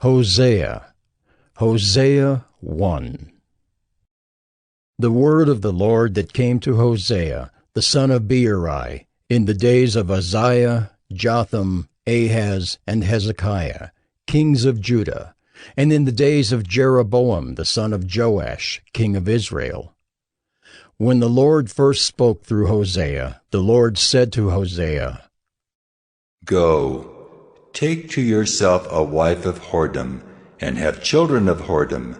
Hosea, Hosea 1. The word of the Lord that came to Hosea, the son of Beeri, in the days of Uzziah, Jotham, Ahaz, and Hezekiah, kings of Judah, and in the days of Jeroboam, the son of Joash, king of Israel. When the Lord first spoke through Hosea, the Lord said to Hosea, Go, take to yourself a wife of whoredom, and have children of whoredom,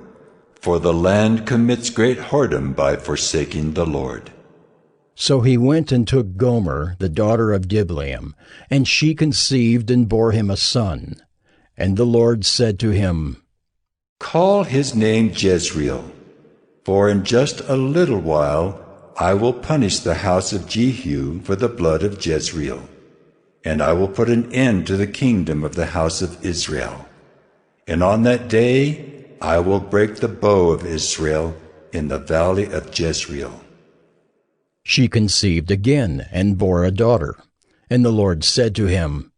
for the land commits great whoredom by forsaking the Lord. So he went and took Gomer, the daughter of Diblaim, and she conceived and bore him a son. And the Lord said to him, Call his name Jezreel, for in just a little while I will punish the house of Jehu for the blood of Jezreel, and I will put an end to the kingdom of the house of Israel. And on that day I will break the bow of Israel in the valley of Jezreel. She conceived again and bore a daughter. And the Lord said to him,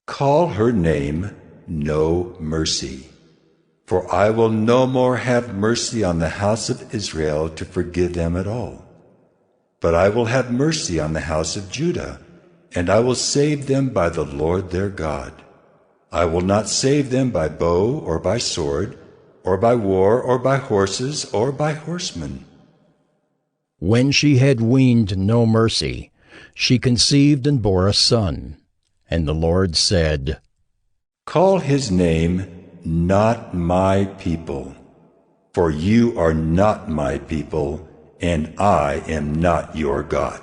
Call her name No Mercy, for I will no more have mercy on the house of Israel to forgive them at all. But I will have mercy on the house of Judah, and I will save them by the Lord their God. I will not save them by bow or by sword, or by war, or by horses, or by horsemen. When she had weaned No Mercy, she conceived and bore a son. And the Lord said, Call his name Not My People, for you are not my people, and I am not your God.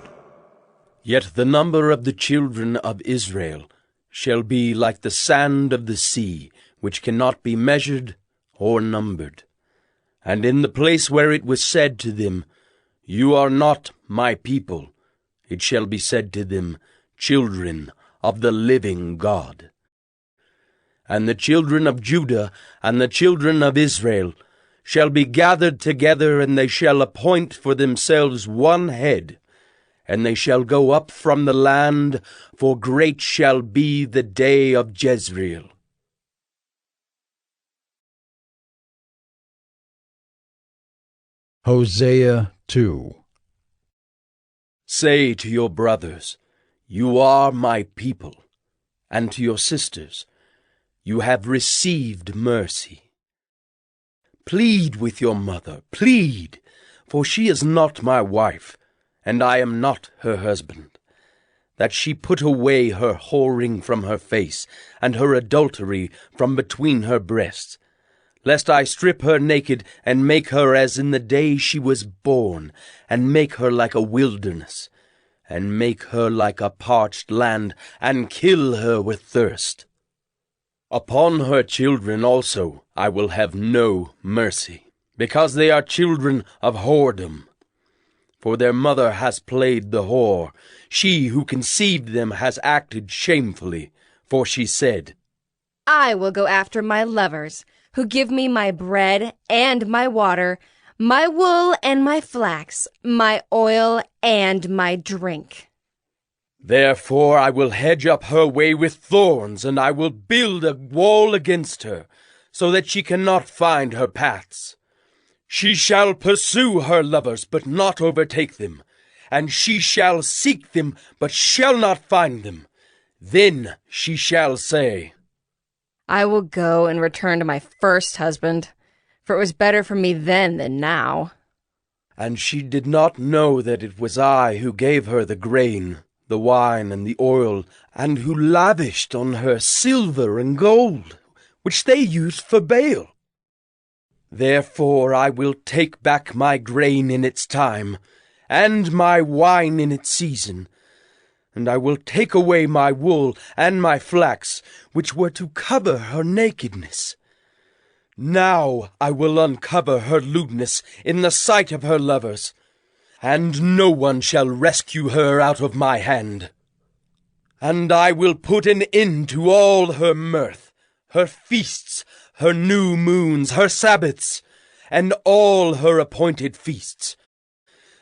Yet the number of the children of Israel shall be like the sand of the sea, which cannot be measured or numbered. And in the place where it was said to them, You are not my people, it shall be said to them, Children of the living God. And the children of Judah and the children of Israel shall be gathered together, and they shall appoint for themselves one head, and they shall go up from the land, for great shall be the day of Jezreel. Hosea 2. Say to your brothers, You are my people, and to your sisters, You have received mercy. Plead with your mother, plead, for she is not my wife, and I am not her husband, that she put away her whoring from her face, and her adultery from between her breasts, lest I strip her naked, and make her as in the day she was born, and make her like a wilderness, and make her like a parched land, and kill her with thirst. Upon her children also I will have no mercy, because they are children of whoredom. For their mother has played the whore, she who conceived them has acted shamefully, for she said, I will go after my lovers, who give me my bread and my water, my wool and my flax, my oil and my drink. Therefore I will hedge up her way with thorns, and I will build a wall against her, so that she cannot find her paths. She shall pursue her lovers, but not overtake them, and she shall seek them, but shall not find them. Then she shall say, I will go and return to my first husband, for it was better for me then than now. And she did not know that it was I who gave her the grain, the wine, and the oil, and who lavished on her silver and gold, which they used for Baal. Therefore I will take back my grain in its time, and my wine in its season, and I will take away my wool and my flax, which were to cover her nakedness. Now I will uncover her lewdness in the sight of her lovers, and no one shall rescue her out of my hand. And I will put an end to all her mirth, her feasts, her new moons, her Sabbaths, and all her appointed feasts.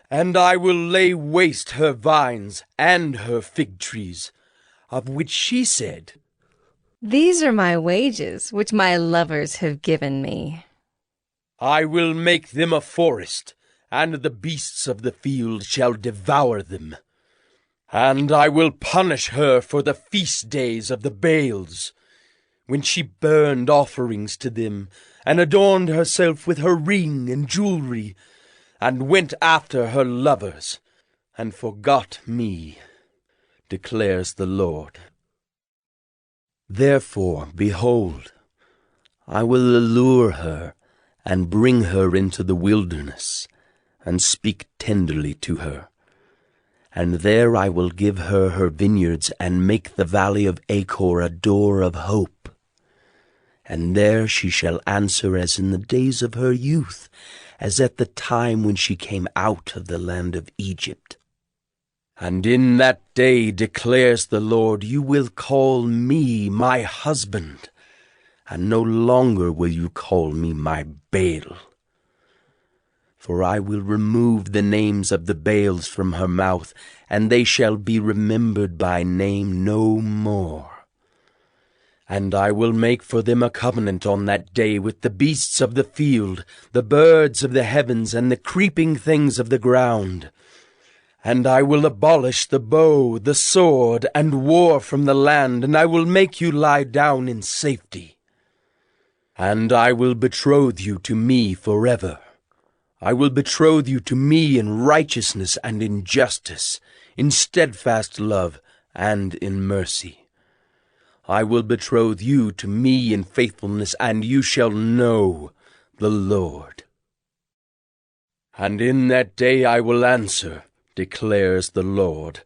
And I will lay waste her vines and her fig trees, of which she said, These are my wages, which my lovers have given me. I will make them a forest, and the beasts of the field shall devour them. And I will punish her for the feast days of the Baals, when she burned offerings to them, and adorned herself with her ring and jewelry, and went after her lovers, and forgot me, declares the Lord. Therefore, behold, I will allure her, and bring her into the wilderness, and speak tenderly to her. And there I will give her her vineyards, and make the valley of Achor a door of hope. And there she shall answer as in the days of her youth, as at the time when she came out of the land of Egypt. And in that day, declares the Lord, you will call me my husband, and no longer will you call me my Baal. For I will remove the names of the Baals from her mouth, and they shall be remembered by name no more. And I will make for them a covenant on that day with the beasts of the field, the birds of the heavens, and the creeping things of the ground. And I will abolish the bow, the sword, and war from the land, and I will make you lie down in safety. And I will betroth you to me forever. I will betroth you to me in righteousness and in justice, in steadfast love and in mercy. I will betroth you to me in faithfulness, and you shall know the Lord. And in that day I will answer, declares the Lord.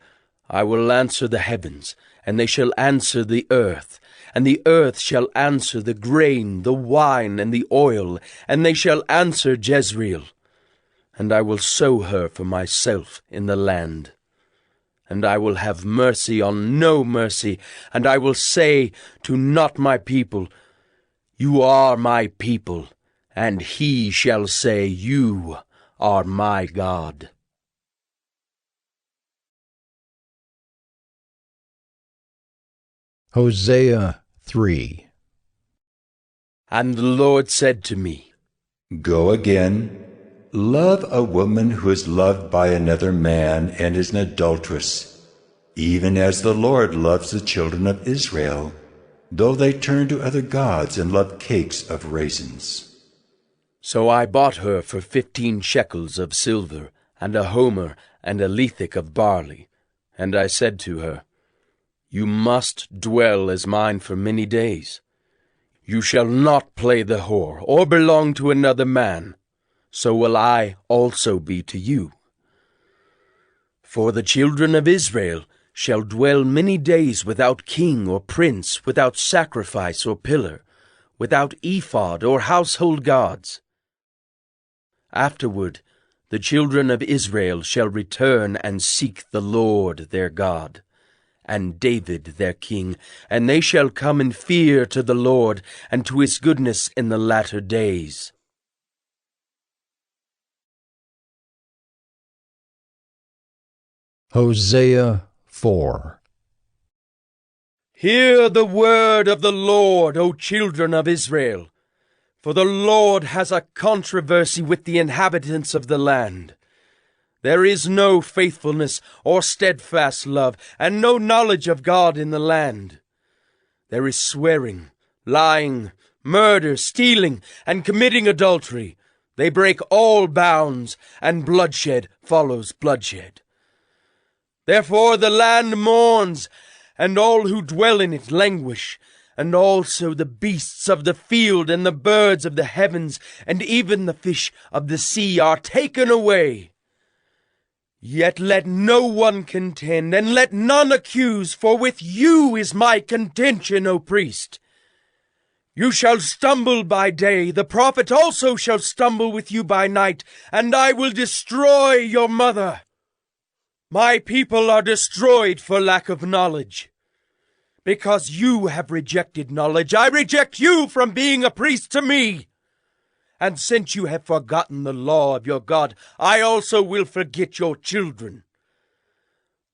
I will answer the heavens, and they shall answer the earth, and the earth shall answer the grain, the wine, and the oil, and they shall answer Jezreel. And I will sow her for myself in the land. And I will have mercy on no mercy, and I will say to not my people, you are my people, and he shall say, you are my God. Hosea 3. And the Lord said to me, Go again. Love a woman who is loved by another man and is an adulteress, even as the Lord loves the children of Israel, though they turn to other gods and love cakes of raisins. So I bought her for 15 shekels of silver, and a homer and a lethek of barley. And I said to her, you must dwell as mine for many days. You shall not play the whore, or belong to another man. So will I also be to you. For the children of Israel shall dwell many days without king or prince, without sacrifice or pillar, without ephod or household gods. Afterward, the children of Israel shall return and seek the Lord their God, and David their king, and they shall come in fear to the Lord and to his goodness in the latter days. Hosea 4. Hear the word of the Lord, O children of Israel. For the Lord has a controversy with the inhabitants of the land. There is no faithfulness or steadfast love, and no knowledge of God in the land. There is swearing, lying, murder, stealing, and committing adultery. They break all bounds, and bloodshed follows bloodshed. Therefore the land mourns, and all who dwell in it languish, and also the beasts of the field and the birds of the heavens, and even the fish of the sea are taken away. Yet let no one contend, and let none accuse, for with you is my contention, O priest. You shall stumble by day, the prophet also shall stumble with you by night, and I will destroy your mother. My people are destroyed for lack of knowledge. Because you have rejected knowledge, I reject you from being a priest to me. And since you have forgotten the law of your God, I also will forget your children.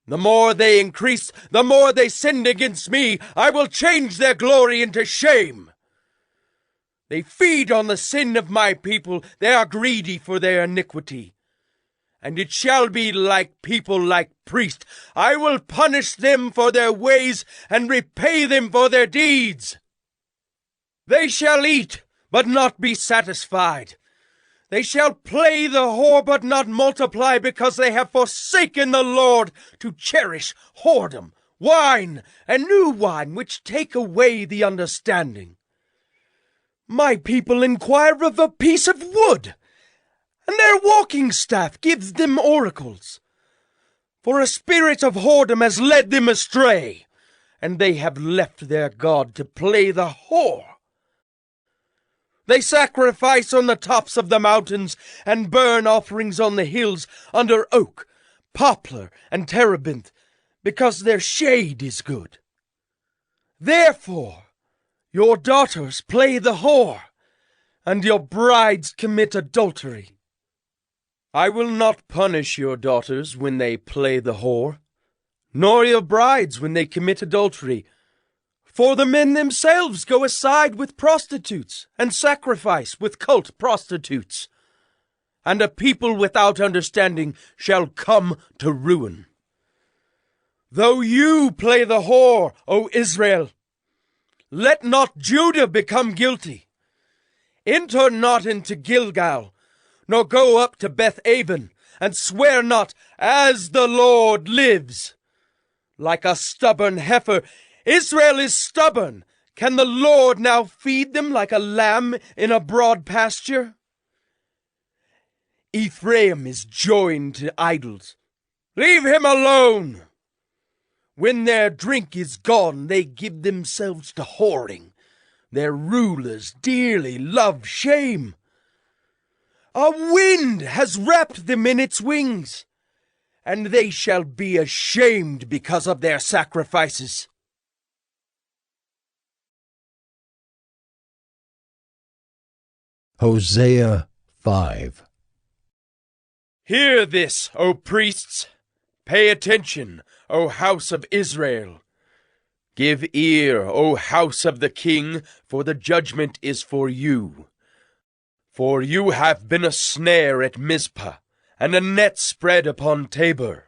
The more they increased, the more they sinned against me. I will change their glory into shame. They feed on the sin of my people. They are greedy for their iniquity. And it shall be like people, like priests. I will punish them for their ways and repay them for their deeds. They shall eat, but not be satisfied. They shall play the whore, but not multiply, because they have forsaken the Lord to cherish whoredom, wine, and new wine, which take away the understanding. My people inquire of a piece of wood, and their walking staff gives them oracles. For a spirit of whoredom has led them astray, and they have left their God to play the whore. They sacrifice on the tops of the mountains and burn offerings on the hills under oak, poplar, and terebinth, because their shade is good. Therefore, your daughters play the whore, and your brides commit adultery. I will not punish your daughters when they play the whore, nor your brides when they commit adultery. For the men themselves go aside with prostitutes, and sacrifice with cult prostitutes. And a people without understanding shall come to ruin. Though you play the whore, O Israel, let not Judah become guilty. Enter not into Gilgal, nor go up to Beth-aven, and swear not, as the Lord lives. Like a stubborn heifer, Israel is stubborn. Can the Lord now feed them like a lamb in a broad pasture? Ephraim is joined to idols. Leave him alone. When their drink is gone, they give themselves to whoring. Their rulers dearly love shame. A wind has wrapped them in its wings, and they shall be ashamed because of their sacrifices. Hosea 5. Hear this, O priests! Pay attention, O house of Israel! Give ear, O house of the king, for the judgment is for you. For you have been a snare at Mizpah, and a net spread upon Tabor.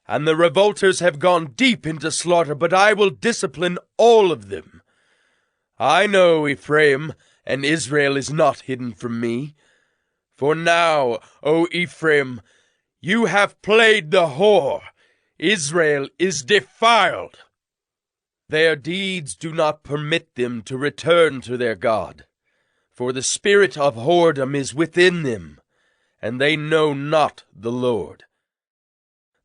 And the revolters have gone deep into slaughter, but I will discipline all of them. I know Ephraim, and Israel is not hidden from me. For now, O Ephraim, you have played the whore. Israel is defiled. Their deeds do not permit them to return to their God. For the spirit of whoredom is within them, and they know not the Lord.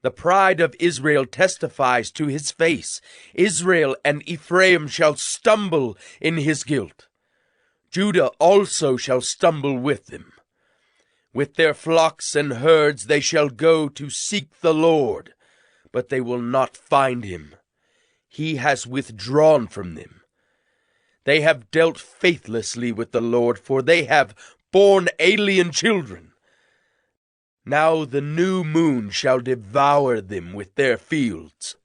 The pride of Israel testifies to his face. Israel and Ephraim shall stumble in his guilt. Judah also shall stumble with them. With their flocks and herds they shall go to seek the Lord, but they will not find him. He has withdrawn from them. They have dealt faithlessly with the Lord, for they have borne alien children. Now the new moon shall devour them with their fields.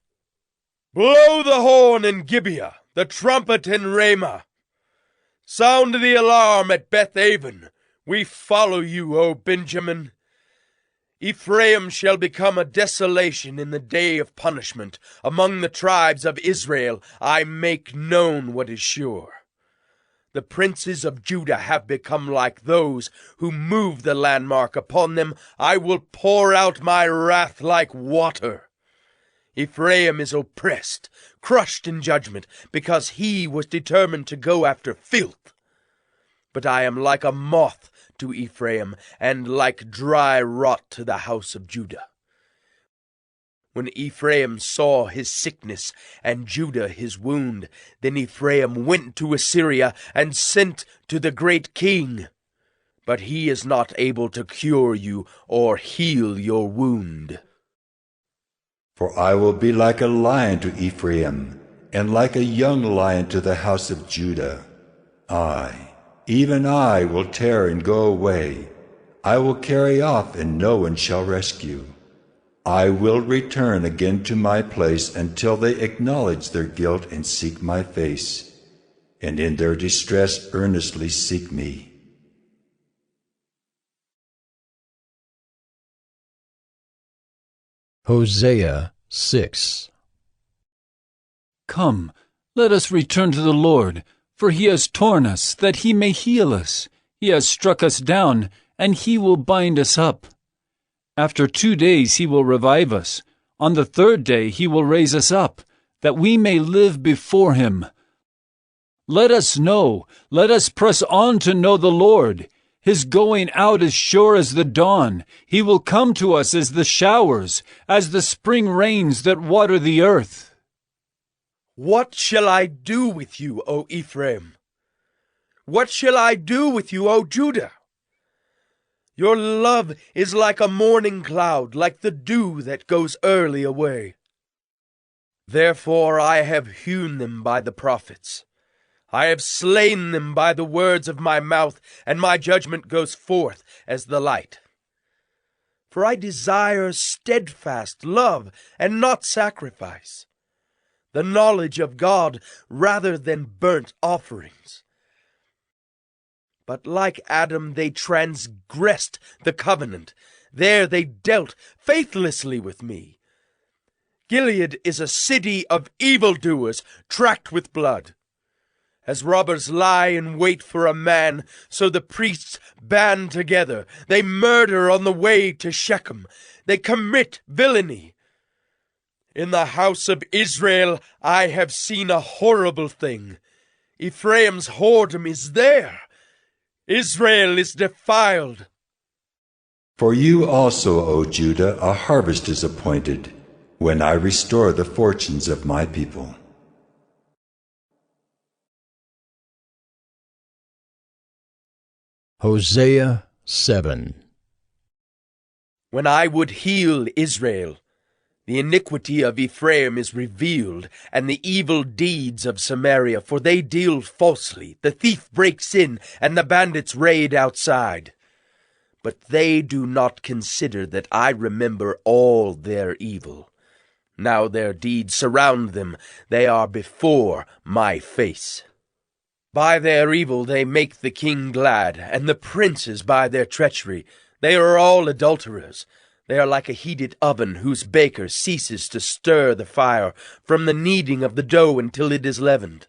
Blow the horn in Gibeah, the trumpet in Ramah. Sound the alarm at Beth-aven. We follow you, O Benjamin. Ephraim shall become a desolation in the day of punishment. Among the tribes of Israel I make known what is sure. The princes of Judah have become like those who move the landmark. Upon them I will pour out my wrath like water. Ephraim is oppressed, crushed in judgment, because he was determined to go after filth. But I am like a moth to Ephraim, and like dry rot to the house of Judah. When Ephraim saw his sickness, and Judah his wound, then Ephraim went to Assyria, and sent to the great king. But he is not able to cure you, or heal your wound. For I will be like a lion to Ephraim, and like a young lion to the house of Judah. Even I will tear and go away. I will carry off, and no one shall rescue. I will return again to my place until they acknowledge their guilt and seek my face, and in their distress earnestly seek me. Hosea 6. Come, let us return to the Lord, for he has torn us, that he may heal us. He has struck us down, and he will bind us up. After 2 days he will revive us. On the 3rd day he will raise us up, that we may live before him. Let us know, let us press on to know the Lord. His going out is sure as the dawn. He will come to us as the showers, as the spring rains that water the earth. What shall I do with you, O Ephraim? What shall I do with you, O Judah? Your love is like a morning cloud, like the dew that goes early away. Therefore I have hewn them by the prophets. I have slain them by the words of my mouth, and my judgment goes forth as the light. For I desire steadfast love and not sacrifice, the knowledge of God rather than burnt offerings. But like Adam they transgressed the covenant. There they dealt faithlessly with me. Gilead is a city of evildoers, tracked with blood. As robbers lie in wait for a man, so the priests band together. They murder on the way to Shechem. They commit villainy. In the house of Israel I have seen a horrible thing. Ephraim's whoredom is there. Israel is defiled. For you also, O Judah, a harvest is appointed, when I restore the fortunes of my people. Hosea 7. When I would heal Israel, the iniquity of Ephraim is revealed, and the evil deeds of Samaria, for they deal falsely. The thief breaks in, and the bandits raid outside. But they do not consider that I remember all their evil. Now their deeds surround them. They are before my face. By their evil they make the king glad, and the princes by their treachery. They are all adulterers. They are like a heated oven whose baker ceases to stir the fire from the kneading of the dough until it is leavened.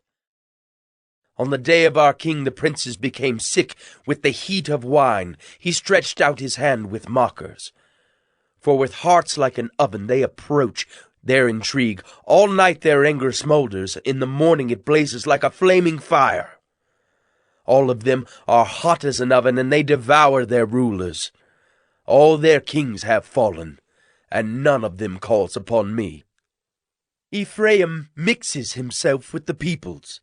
On the day of our king the princes became sick with the heat of wine. He stretched out his hand with mockers. For with hearts like an oven they approach their intrigue. All night their anger smolders. In the morning it blazes like a flaming fire. All of them are hot as an oven, and they devour their rulers. All their kings have fallen, and none of them calls upon me. Ephraim mixes himself with the peoples.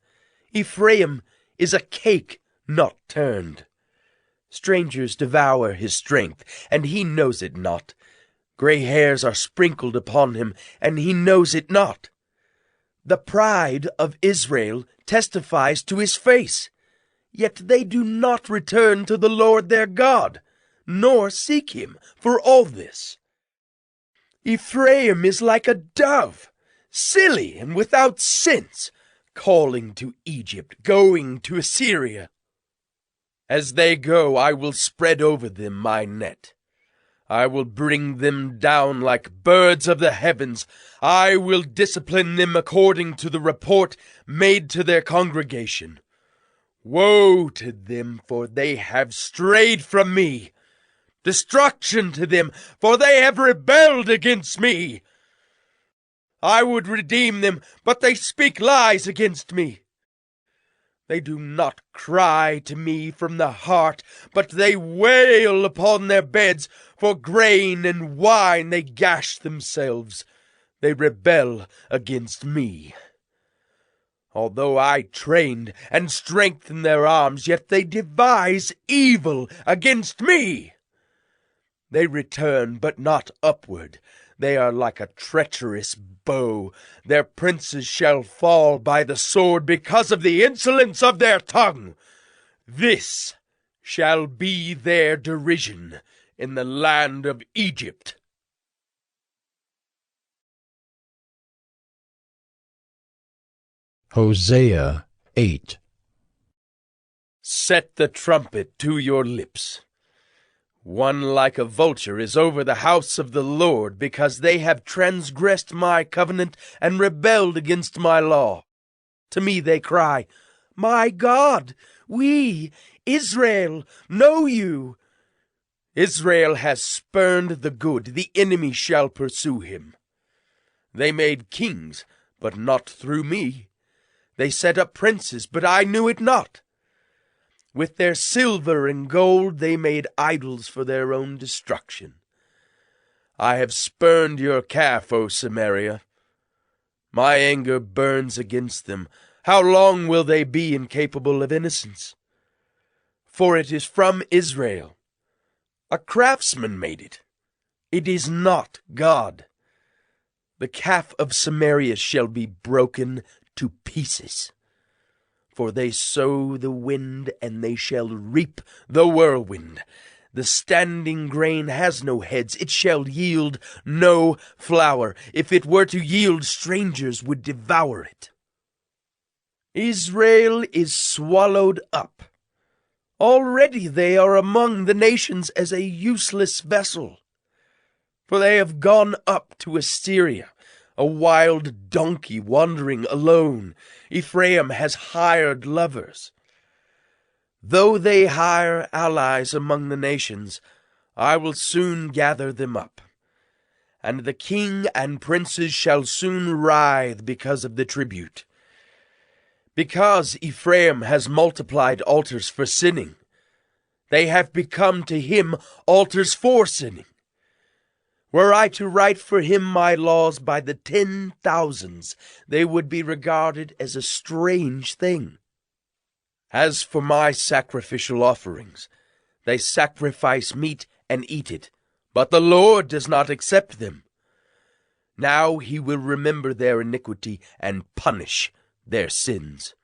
Ephraim is a cake not turned. Strangers devour his strength, and he knows it not. Gray hairs are sprinkled upon him, and he knows it not. The pride of Israel testifies to his face, yet they do not return to the Lord their God, nor seek him for all this. Ephraim is like a dove, silly and without sense, calling to Egypt, going to Assyria. As they go, I will spread over them my net. I will bring them down like birds of the heavens. I will discipline them according to the report made to their congregation. Woe to them, for they have strayed from me. Destruction to them, for they have rebelled against me. I would redeem them, but they speak lies against me. They do not cry to me from the heart, but they wail upon their beds. For grain and wine they gash themselves. They rebel against me. Although I trained and strengthened their arms, yet they devise evil against me. They return, but not upward. They are like a treacherous bow. Their princes shall fall by the sword because of the insolence of their tongue. This shall be their derision in the land of Egypt. Hosea 8. Set the trumpet to your lips. One like a vulture is over the house of the Lord, because they have transgressed my covenant and rebelled against my law. To me they cry, My God, we, Israel, know you. Israel has spurned the good, the enemy shall pursue him. They made kings, but not through me. They set up princes, but I knew it not. With their silver and gold they made idols for their own destruction. I have spurned your calf, O Samaria. My anger burns against them. How long will they be incapable of innocence? For it is from Israel. A craftsman made it. It is not God. The calf of Samaria shall be broken to pieces. For they sow the wind, and they shall reap the whirlwind. The standing grain has no heads, it shall yield no flour. If it were to yield, strangers would devour it. Israel is swallowed up. Already they are among the nations as a useless vessel. For they have gone up to Assyria, a wild donkey wandering alone. Ephraim has hired lovers. Though they hire allies among the nations, I will soon gather them up. And the king and princes shall soon writhe because of the tribute. Because Ephraim has multiplied altars for sinning, they have become to him altars for sinning. Were I to write for him my laws by the 10,000s, they would be regarded as a strange thing. As for my sacrificial offerings, they sacrifice meat and eat it, but the Lord does not accept them. Now he will remember their iniquity and punish their sins.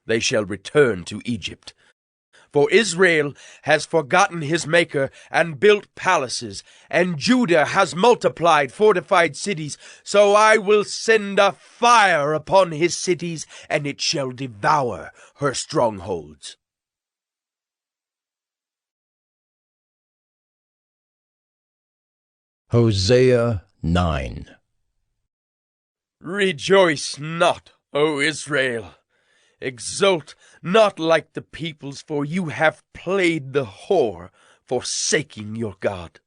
They shall return to Egypt. For Israel has forgotten his Maker and built palaces, and Judah has multiplied fortified cities. So I will send a fire upon his cities, and it shall devour her strongholds. Hosea 9. Rejoice not, O Israel. Exult not like the peoples, for you have played the whore, forsaking your God.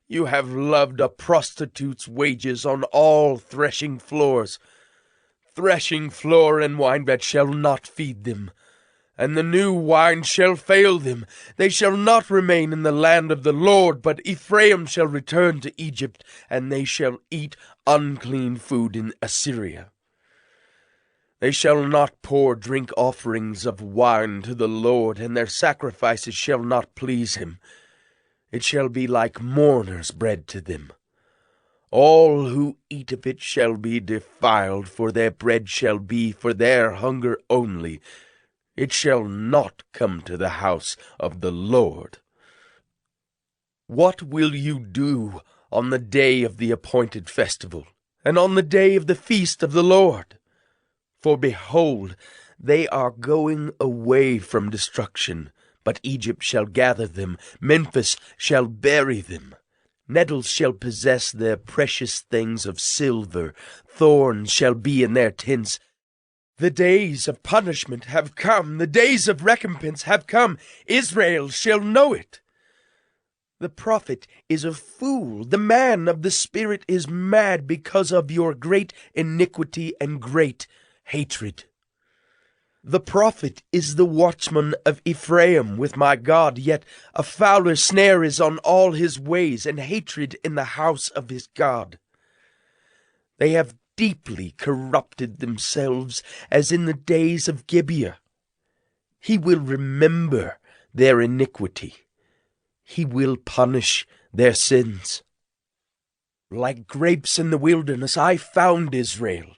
You have loved a prostitute's wages on all threshing floors. Threshing floor and winebed shall not feed them, and the new wine shall fail them. They shall not remain in the land of the Lord, but Ephraim shall return to Egypt, and they shall eat unclean food in Assyria. They shall not pour drink offerings of wine to the Lord, and their sacrifices shall not please him. It shall be like mourners' bread to them. All who eat of it shall be defiled, for their bread shall be for their hunger only. It shall not come to the house of the Lord. What will you do on the day of the appointed festival, and on the day of the feast of the Lord? For behold, they are going away from destruction, but Egypt shall gather them, Memphis shall bury them. Nettles shall possess their precious things of silver, thorns shall be in their tents. The days of punishment have come, the days of recompense have come. Israel shall know it. The prophet is a fool, the man of the spirit is mad because of your great iniquity and great hatred. The prophet is the watchman of Ephraim with my God, yet a fouler snare is on all his ways, and hatred in the house of his God. They have deeply corrupted themselves, as in the days of Gibeah. He will remember their iniquity. He will punish their sins. Like grapes in the wilderness, I found Israel.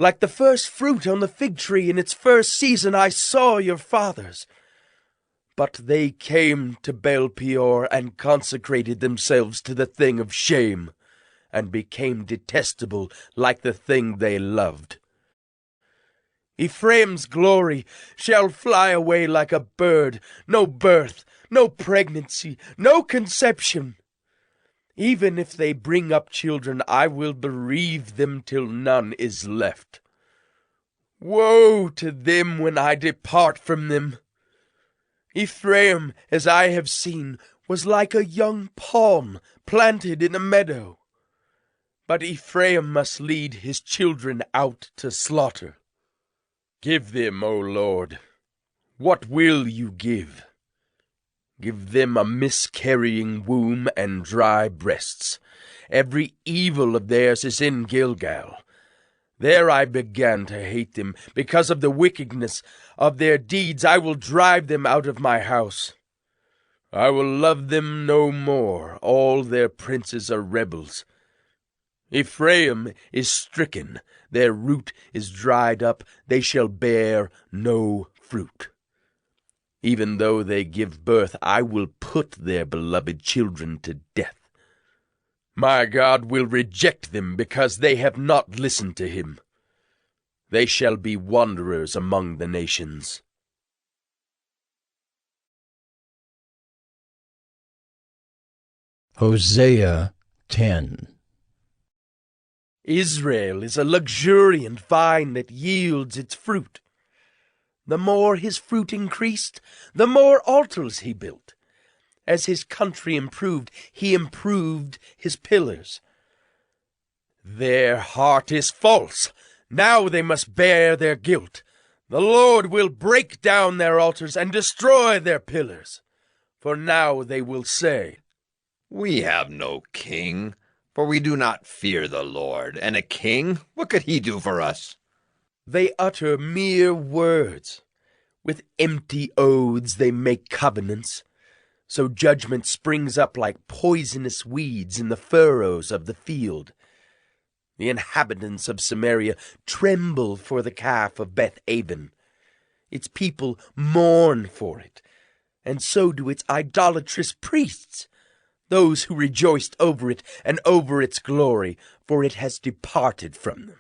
Like the first fruit on the fig tree in its first season, I saw your fathers. But they came to Baal Peor and consecrated themselves to the thing of shame, and became detestable like the thing they loved. Ephraim's glory shall fly away like a bird, no birth, no pregnancy, no conception. Even if they bring up children, I will bereave them till none is left. Woe to them when I depart from them! Ephraim, as I have seen, was like a young palm planted in a meadow. But Ephraim must lead his children out to slaughter. Give them, O Lord, what will you give? Give them a miscarrying womb and dry breasts. Every evil of theirs is in Gilgal. There I began to hate them. Because of the wickedness of their deeds, I will drive them out of my house. I will love them no more. All their princes are rebels. Ephraim is stricken. Their root is dried up. They shall bear no fruit. Even though they give birth, I will put their beloved children to death. My God will reject them because they have not listened to him. They shall be wanderers among the nations. Hosea 10. Israel is a luxuriant vine that yields its fruit. The more his fruit increased, the more altars he built. As his country improved, he improved his pillars. Their heart is false. Now they must bear their guilt. The Lord will break down their altars and destroy their pillars. For now they will say, We have no king, for we do not fear the Lord. And a king, what could he do for us? They utter mere words. With empty oaths they make covenants. So judgment springs up like poisonous weeds in the furrows of the field. The inhabitants of Samaria tremble for the calf of Beth-aven. Its people mourn for it, and so do its idolatrous priests, those who rejoiced over it and over its glory, for it has departed from them.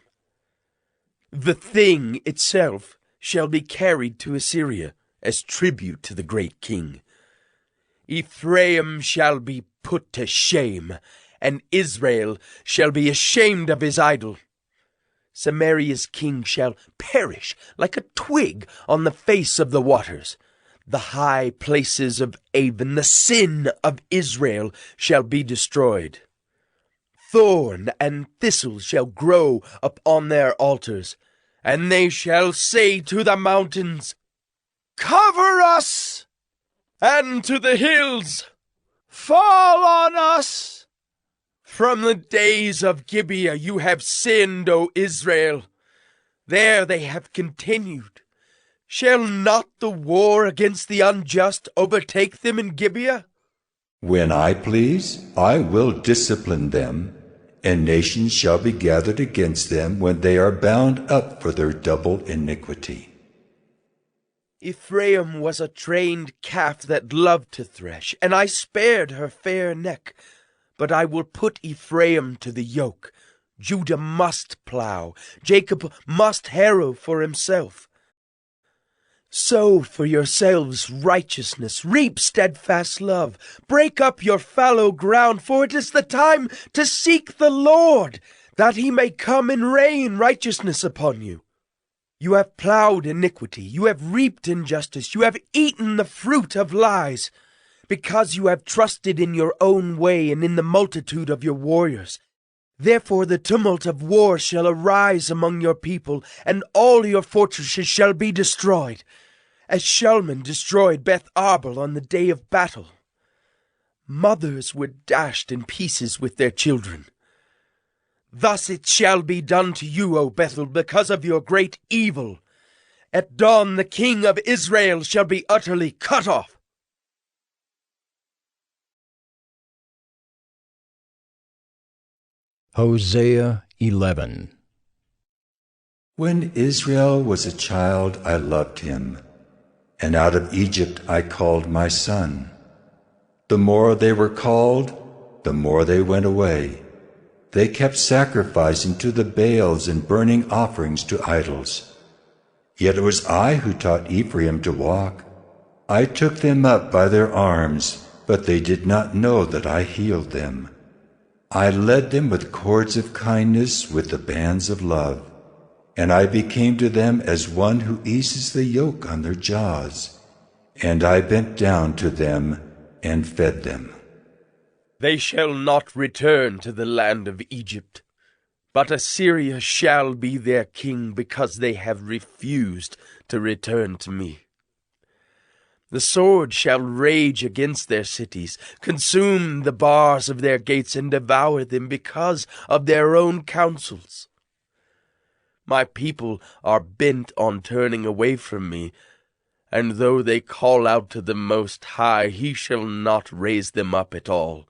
The thing itself shall be carried to Assyria as tribute to the great king. Ephraim shall be put to shame, and Israel shall be ashamed of his idol. Samaria's king shall perish like a twig on the face of the waters. The high places of Avon, the sin of Israel, shall be destroyed. Thorn and thistle shall grow upon their altars, and they shall say to the mountains, Cover us! And to the hills, Fall on us! From the days of Gibeah you have sinned, O Israel. There they have continued. Shall not the war against the unjust overtake them in Gibeah? When I please, I will discipline them, and nations shall be gathered against them when they are bound up for their double iniquity. Ephraim was a trained calf that loved to thresh, and I spared her fair neck. But I will put Ephraim to the yoke. Judah must plow. Jacob must harrow for himself. Sow for yourselves righteousness. Reap steadfast love. Break up your fallow ground, for it is the time to seek the Lord, that he may come and rain righteousness upon you. You have plowed iniquity. You have reaped injustice. You have eaten the fruit of lies, because you have trusted in your own way and in the multitude of your warriors. Therefore the tumult of war shall arise among your people, and all your fortresses shall be destroyed, as Shalman destroyed Beth Arbel on the day of battle. Mothers were dashed in pieces with their children. Thus it shall be done to you, O Bethel, because of your great evil. At dawn the king of Israel shall be utterly cut off. Hosea 11. When Israel was a child, I loved him, and out of Egypt I called my son. The more they were called, the more they went away. They kept sacrificing to the Baals and burning offerings to idols. Yet it was I who taught Ephraim to walk. I took them up by their arms, but they did not know that I healed them. I led them with cords of kindness, with the bands of love, and I became to them as one who eases the yoke on their jaws, and I bent down to them and fed them. They shall not return to the land of Egypt, but Assyria shall be their king, because they have refused to return to me. The sword shall rage against their cities, consume the bars of their gates, and devour them because of their own counsels. My people are bent on turning away from me, and though they call out to the Most High, he shall not raise them up at all.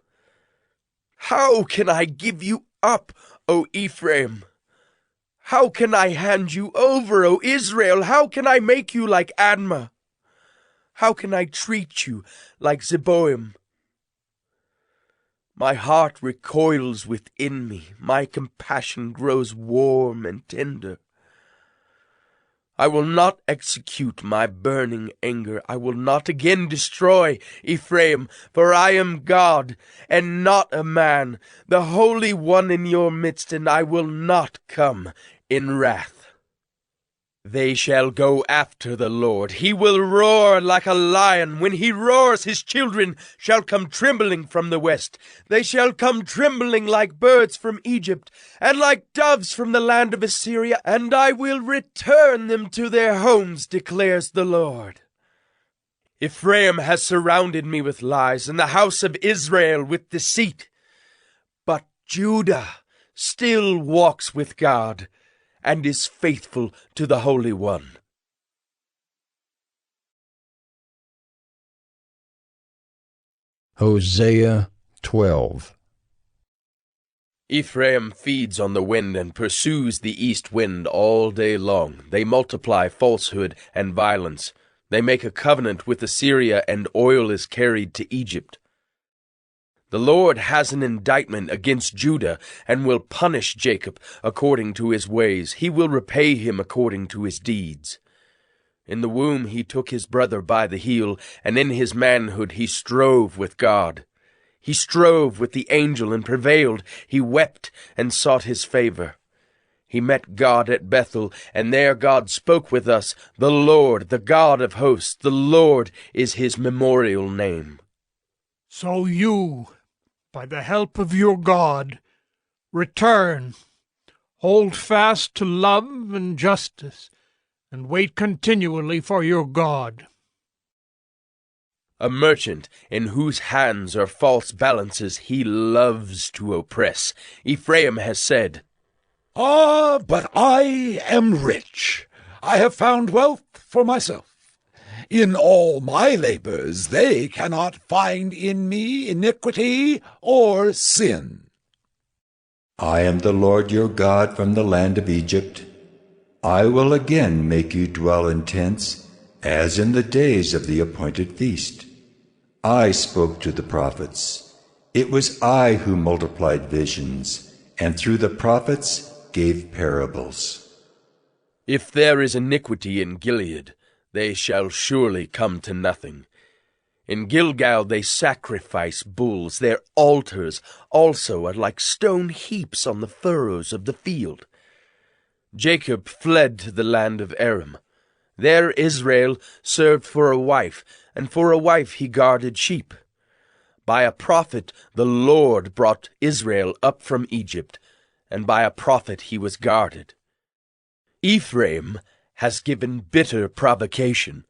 How can I give you up, O Ephraim? How can I hand you over, O Israel? How can I make you like Admah? How can I treat you like Zeboim? My heart recoils within me. My compassion grows warm and tender. I will not execute my burning anger. I will not again destroy Ephraim, for I am God, and not a man, the Holy One in your midst, and I will not come in wrath. They shall go after the Lord. He will roar like a lion. When he roars, his children shall come trembling from the west. They shall come trembling like birds from Egypt, and like doves from the land of Assyria, and I will return them to their homes, declares the Lord. Ephraim has surrounded me with lies, and the house of Israel with deceit. But Judah still walks with God, and is faithful to the Holy One. Hosea 12. Ephraim feeds on the wind and pursues the east wind all day long. They multiply falsehood and violence. They make a covenant with Assyria, and oil is carried to Egypt. The Lord has an indictment against Judah, and will punish Jacob according to his ways. He will repay him according to his deeds. In the womb he took his brother by the heel, and in his manhood he strove with God. He strove with the angel and prevailed. He wept and sought his favor. He met God at Bethel, and there God spoke with us. The Lord, the God of hosts, the Lord is his memorial name. So you, by the help of your God, return, hold fast to love and justice, and wait continually for your God. A merchant in whose hands are false balances he loves to oppress. Ephraim has said, "Ah, but I am rich. I have found wealth for myself. In all my labors they cannot find in me iniquity or sin." I am the Lord your God from the land of Egypt. I will again make you dwell in tents, as in the days of the appointed feast. I spoke to the prophets. It was I who multiplied visions, and through the prophets gave parables. If there is iniquity in Gilead, they shall surely come to nothing. In Gilgal they sacrifice bulls. Their altars also are like stone heaps on the furrows of the field. Jacob fled to the land of Aram. There Israel served for a wife, and for a wife he guarded sheep. By a prophet the Lord brought Israel up from Egypt, and by a prophet he was guarded. Ephraim has given bitter provocation.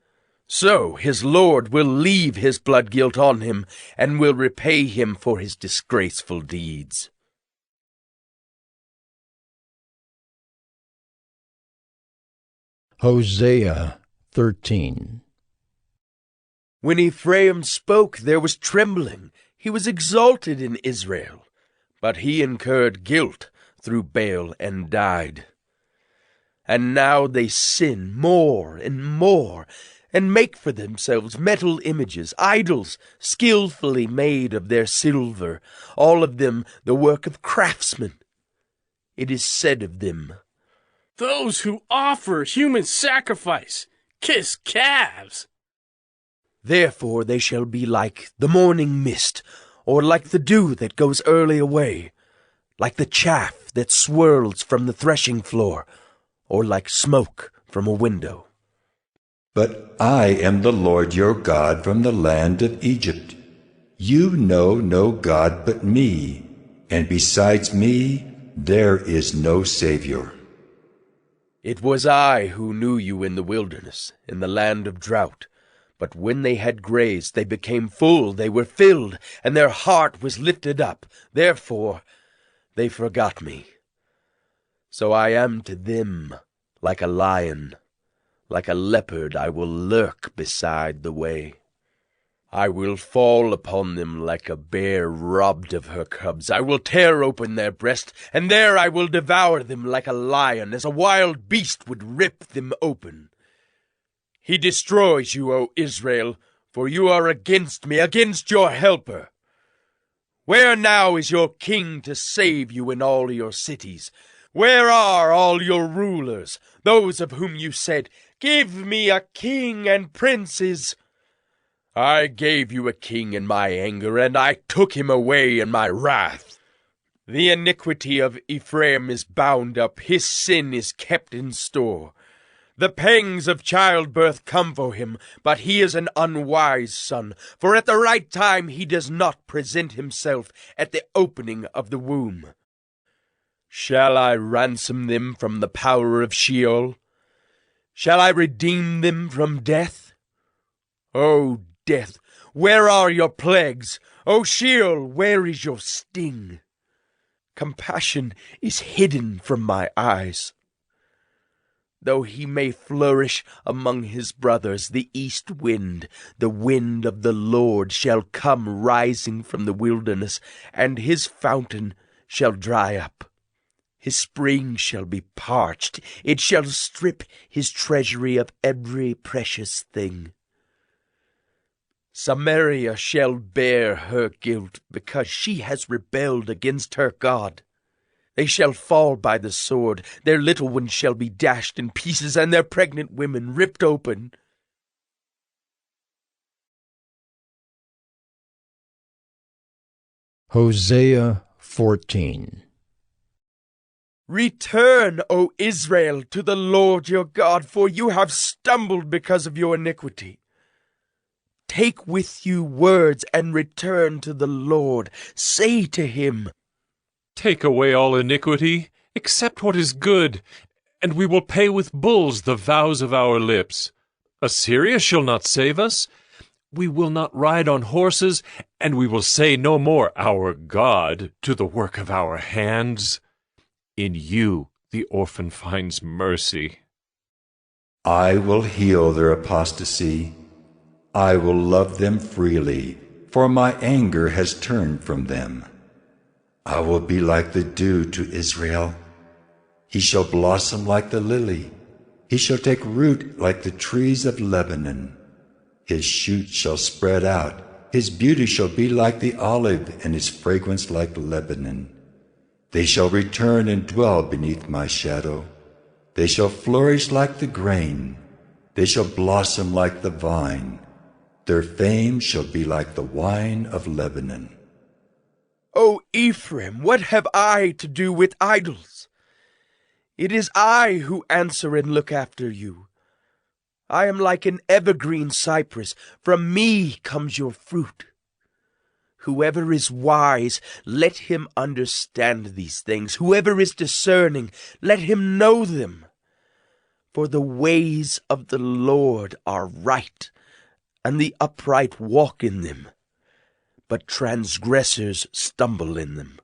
So his Lord will leave his blood guilt on him, and will repay him for his disgraceful deeds. Hosea 13. When Ephraim spoke, there was trembling. He was exalted in Israel, but he incurred guilt through Baal and died. And now they sin more and more, and make for themselves metal images, idols skillfully made of their silver, all of them the work of craftsmen. It is said of them, Those who offer human sacrifice kiss calves. Therefore they shall be like the morning mist, or like the dew that goes early away, like the chaff that swirls from the threshing floor, or like smoke from a window. But I am the Lord your God from the land of Egypt. You know no God but me, and besides me there is no Savior. It was I who knew you in the wilderness, in the land of drought. But when they had grazed, they became full, they were filled, and their heart was lifted up. Therefore they forgot me. So I am to them like a lion, like a leopard I will lurk beside the way. I will fall upon them like a bear robbed of her cubs. I will tear open their breast, and there I will devour them like a lion, as a wild beast would rip them open. He destroys you, O Israel, for you are against me, against your helper. Where now is your king to save you in all your cities? Where are all your rulers, those of whom you said, "Give me a king and princes"? I gave you a king in my anger, and I took him away in my wrath. The iniquity of Ephraim is bound up, his sin is kept in store. The pangs of childbirth come for him, but he is an unwise son, for at the right time he does not present himself at the opening of the womb. Shall I ransom them from the power of Sheol? Shall I redeem them from death? O death, where are your plagues? O Sheol, where is your sting? Compassion is hidden from my eyes. Though he may flourish among his brothers, the east wind, the wind of the Lord, shall come rising from the wilderness, and his fountain shall dry up. His spring shall be parched, it shall strip his treasury of every precious thing. Samaria shall bear her guilt, because she has rebelled against her God. They shall fall by the sword, their little ones shall be dashed in pieces, and their pregnant women ripped open. Hosea 14. Return, O Israel, to the Lord your God, for you have stumbled because of your iniquity. Take with you words and return to the Lord. Say to him, Take away all iniquity, accept what is good, and we will pay with bulls the vows of our lips. Assyria shall not save us. We will not ride on horses, and we will say no more, "Our God," to the work of our hands. In you the orphan finds mercy. I will heal their apostasy. I will love them freely, for my anger has turned from them. I will be like the dew to Israel. He shall blossom like the lily. He shall take root like the trees of Lebanon. His shoots shall spread out. His beauty shall be like the olive, and his fragrance like Lebanon. They shall return and dwell beneath my shadow. They shall flourish like the grain. They shall blossom like the vine. Their fame shall be like the wine of Lebanon. O Ephraim, what have I to do with idols? It is I who answer and look after you. I am like an evergreen cypress. From me comes your fruit. Whoever is wise, let him understand these things. Whoever is discerning, let him know them. For the ways of the Lord are right, and the upright walk in them, but transgressors stumble in them.